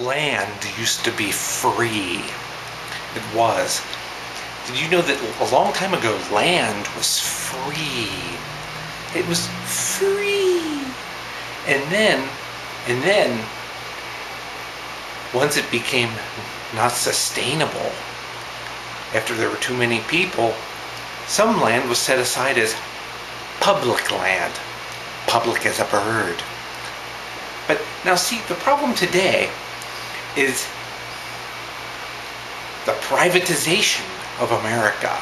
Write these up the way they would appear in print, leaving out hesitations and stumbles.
land used to be free. It was. Did you know that a long time ago, land was free? It was free. And then, once it became not sustainable, after there were too many people, some land was set aside as public land. Public as a bird. But now see, the problem today is the privatization of America.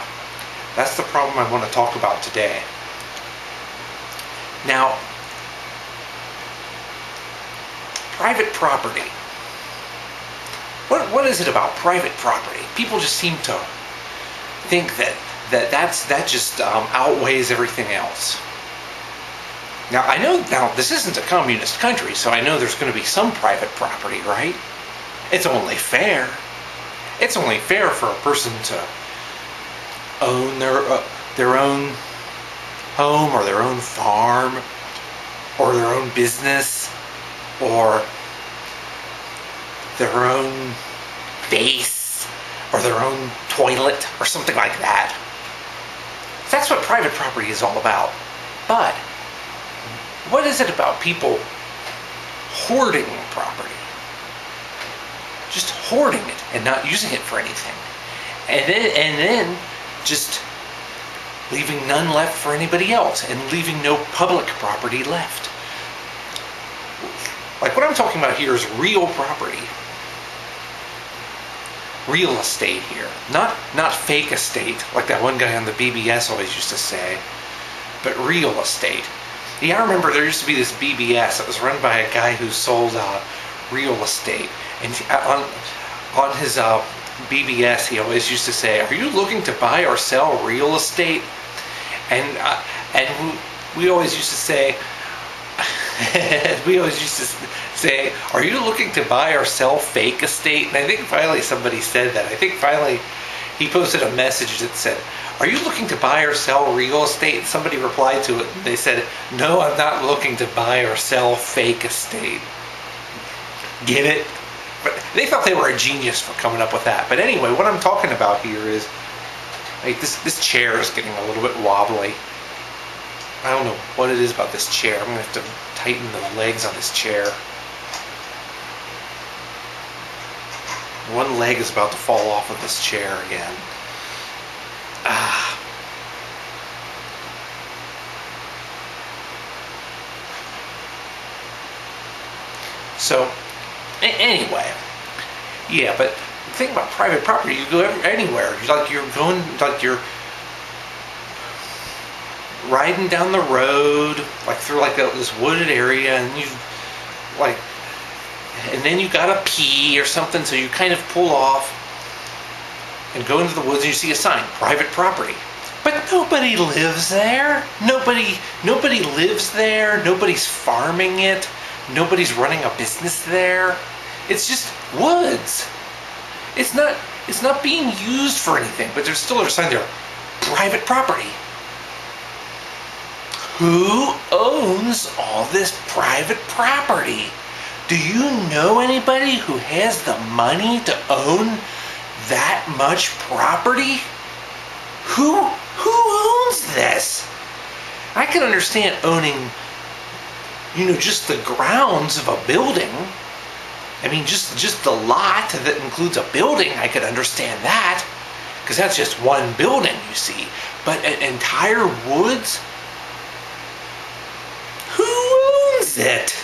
That's the problem I want to talk about today. Now, private property. What is it about private property? People just seem to think that just outweighs everything else. Now I know this isn't a communist country, so I know there's going to be some private property, right? It's only fair. It's only fair for a person to own their own home or their own farm or their own business or their own vase or their own toilet or something like that. That's what private property is all about. But what is it about people hoarding property? Just hoarding it and not using it for anything. And then just leaving none left for anybody else and leaving no public property left. Like what I'm talking about here is real property. Real estate here. Not fake estate, like that one guy on the BBS always used to say, but real estate. Yeah, I remember there used to be this BBS that was run by a guy who sold real estate. And on his BBS, he always used to say, "Are you looking to buy or sell real estate?" And we always used to say, "Are you looking to buy or sell fake estate?" And I think finally somebody said that. I think finally he posted a message that said, "Are you looking to buy or sell real estate?" And somebody replied to it and they said, "No, I'm not looking to buy or sell fake estate." Get it? But they thought they were a genius for coming up with that. But anyway, what I'm talking about here is, like, this chair is getting a little bit wobbly. I don't know what it is about this chair. I'm going to have to tighten the legs on this chair. One leg is about to fall off of this chair again. So, anyway, yeah, but the thing about private property, you go anywhere. You're riding down the road, like through this wooded area, and and then you gotta pee or something, so you kind of pull off and go into the woods, and you see a sign, private property. But nobody lives there. Nobody lives there. Nobody's farming it. Nobody's running a business there. It's just woods. It's not being used for anything, but there's still a sign there, private property. Who owns all this private property? Do you know anybody who has the money to own that much property? Who owns this? I can understand owning, just the grounds of a building. I mean, just the lot that includes a building, I could understand that, because that's just one building, you see. But entire woods? Who owns it?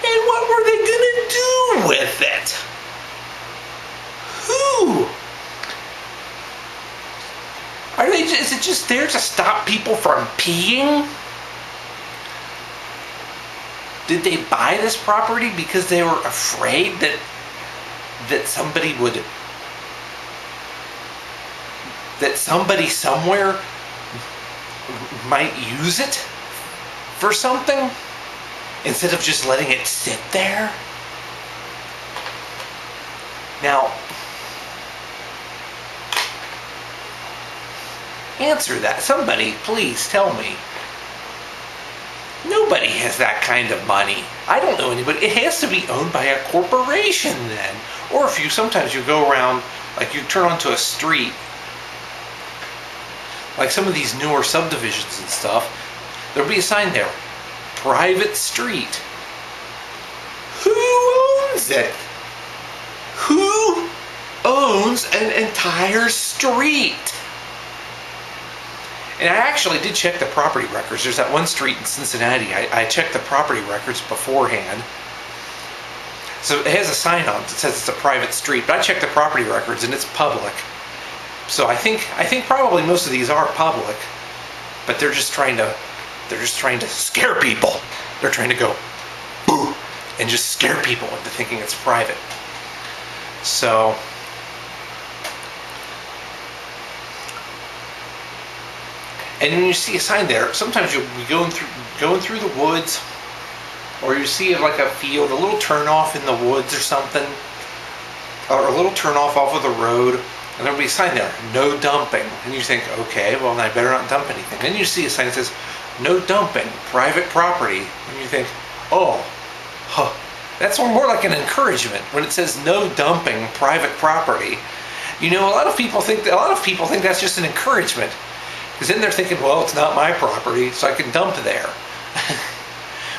And what were they gonna do with it? Who? Is it just there to stop people from peeing? Did they buy this property because they were afraid that somebody somewhere might use it for something instead of just letting it sit there? Now, answer that. Somebody, please tell me. Nobody Nobody has that kind of money. I don't know anybody. It has to be owned by a corporation then. Or if you, sometimes you go around, like you turn onto a street, like some of these newer subdivisions and stuff, there'll be a sign there, private street. Who owns it? Who owns an entire street? And I actually did check the property records. There's that one street in Cincinnati. I checked the property records beforehand. So it has a sign on it that says it's a private street, but I checked the property records and it's public. So I think probably most of these are public, but they're just trying to scare people. They're trying to go boo and just scare people into thinking it's private. So and when you see a sign there, sometimes you'll be going through the woods, or you see like a field, a little turnoff in the woods or something, or a little turnoff off of the road, and there'll be a sign there, no dumping. And you think, okay, well, I better not dump anything. Then you see a sign that says, no dumping, private property. And you think, oh, huh, that's more like an encouragement when it says no dumping, private property. You know, a lot of people think that's just an encouragement. Because then they're thinking, well, it's not my property, so I can dump there.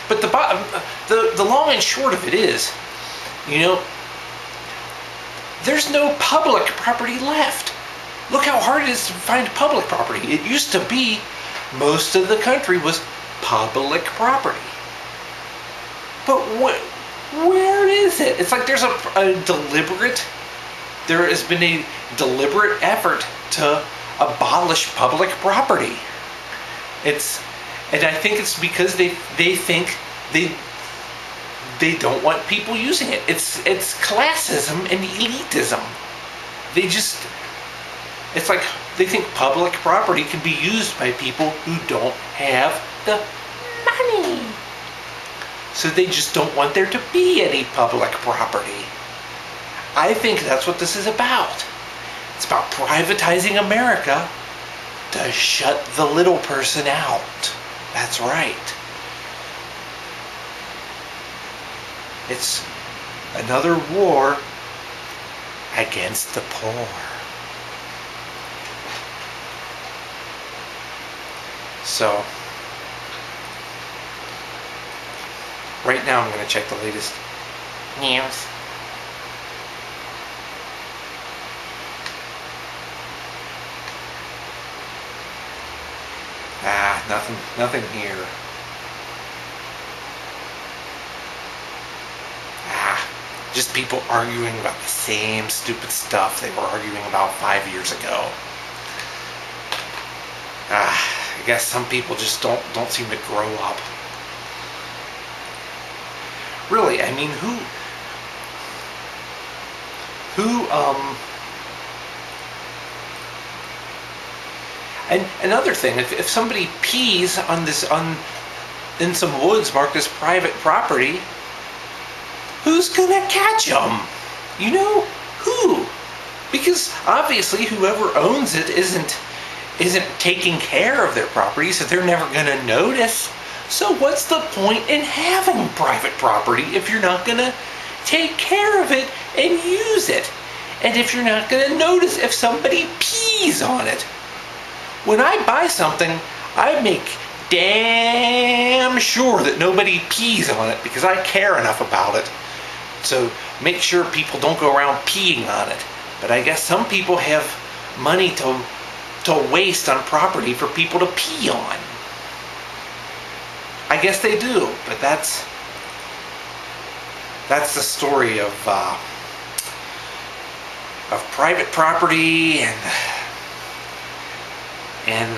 But the long and short of it is, you know, there's no public property left. Look how hard it is to find public property. It used to be most of the country was public property. But where is it? It's like there has been a deliberate effort to abolish public property. And I think it's because they think they don't want people using it. It's classism and elitism. It's like they think public property can be used by people who don't have the money. So they just don't want there to be any public property. I think that's what this is about. It's about privatizing America to shut the little person out. That's right. It's another war against the poor. So, right now I'm going to check the latest news. Nothing here. Just people arguing about the same stupid stuff they were arguing about 5 years ago. I guess some people just don't seem to grow up. Really, I mean, and another thing, if somebody pees in some woods marked as private property, who's gonna catch them? You know, who? Because obviously whoever owns it isn't taking care of their property, so they're never gonna notice. So what's the point in having private property if you're not gonna take care of it and use it? And if you're not gonna notice if somebody pees on it? When I buy something, I make damn sure that nobody pees on it because I care enough about it. So make sure people don't go around peeing on it. But I guess some people have money to waste on property for people to pee on. I guess they do, but that's the story of private property and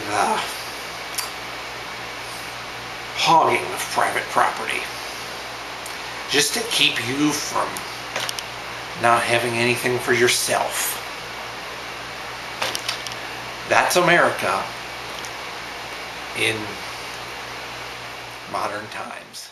hogging of private property, just to keep you from not having anything for yourself. That's America in modern times.